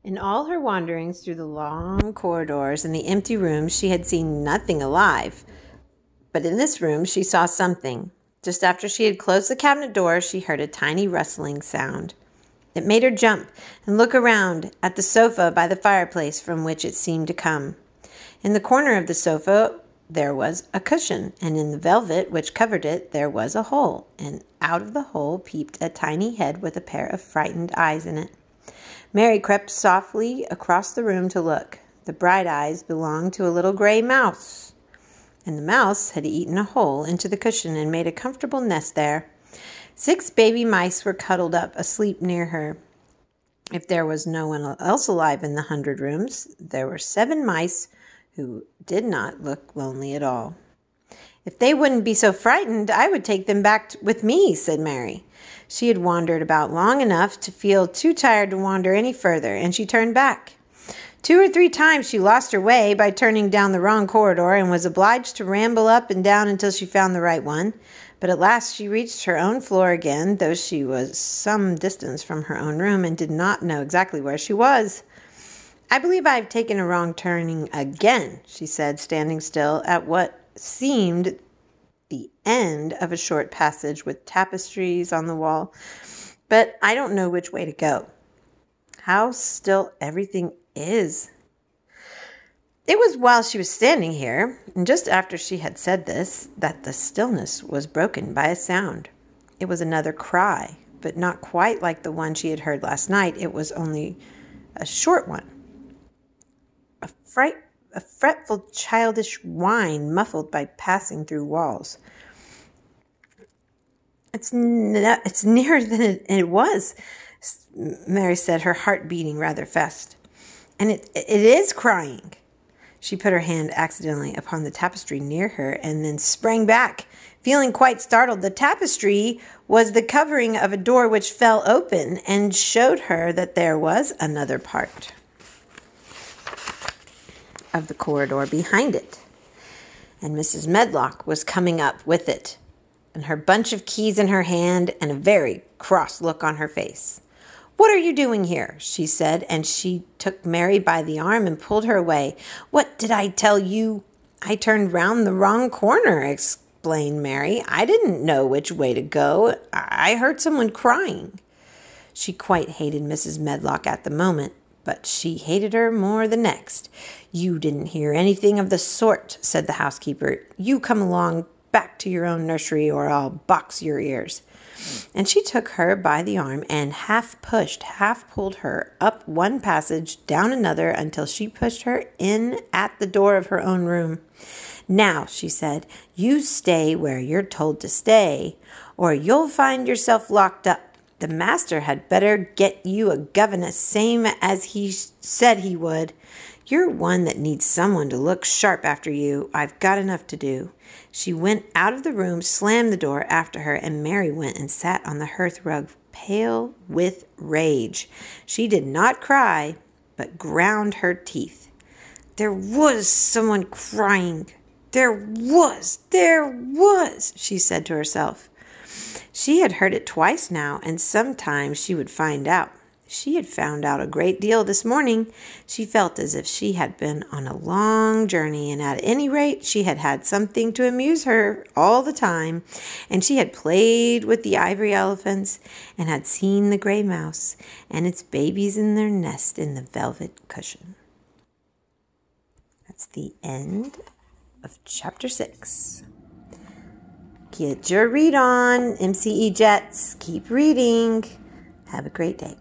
In all her wanderings through the long corridors and the empty rooms, she had seen nothing alive. But in this room she saw something. Just after she had closed the cabinet door, she heard a tiny rustling sound. It made her jump and look around at the sofa by the fireplace from which it seemed to come. In the corner of the sofa there was a cushion, and in the velvet which covered it there was a hole, and out of the hole peeped a tiny head with a pair of frightened eyes in it. Mary crept softly across the room to look. The bright eyes belonged to a little gray mouse, and the mouse had eaten a hole into the cushion and made a comfortable nest there. 6 baby mice were cuddled up asleep near her. If there was no one else alive in the 100 rooms, there were 7 mice who did not look lonely at all. "If they wouldn't be so frightened, I would take them back with me," said Mary. She had wandered about long enough to feel too tired to wander any further, and she turned back. 2 or 3 times she lost her way by turning down the wrong corridor and was obliged to ramble up and down until she found the right one. But at last she reached her own floor again, though she was some distance from her own room and did not know exactly where she was. "I believe I have taken a wrong turning again," she said, standing still at what seemed the end of a short passage with tapestries on the wall. "But I don't know which way to go. How still everything is." It was while she was standing here, and just after she had said this, that the stillness was broken by a sound. It was another cry, but not quite like the one she had heard last night. It was only a short one. A fretful childish whine muffled by passing through walls. It's nearer than it was," Mary said, her heart beating rather fast. "And it is crying." She put her hand accidentally upon the tapestry near her and then sprang back, feeling quite startled. The tapestry was the covering of a door which fell open and showed her that there was another part of the corridor behind it, and Mrs. Medlock was coming up with it, and her bunch of keys in her hand and a very cross look on her face. "What are you doing here?" she said, and she took Mary by the arm and pulled her away. "What did I tell you?" "I turned round the wrong corner," explained Mary. "I didn't know which way to go. I heard someone crying." She quite hated Mrs. Medlock at the moment, but she hated her more the next. "You didn't hear anything of the sort," said the housekeeper. "You come along back to your own nursery, or I'll box your ears." And she took her by the arm and half pushed, half pulled her up one passage, down another, until she pushed her in at the door of her own room. "Now," she said, "you stay where you're told to stay, or you'll find yourself locked up. The master had better get you a governess, same as he said he would. You're one that needs someone to look sharp after you. I've got enough to do." She went out of the room, slammed the door after her, and Mary went and sat on the hearth rug, pale with rage. She did not cry, but ground her teeth. "There was someone crying. There was, she said to herself. She had heard it twice now, and sometime she would find out. She had found out a great deal this morning. She felt as if she had been on a long journey, and at any rate she had had something to amuse her all the time, and she had played with the ivory elephants, and had seen the gray mouse and its babies in their nest in the velvet cushion. That's the end of chapter 6. Get your read on, MCE Jets. Keep reading. Have a great day.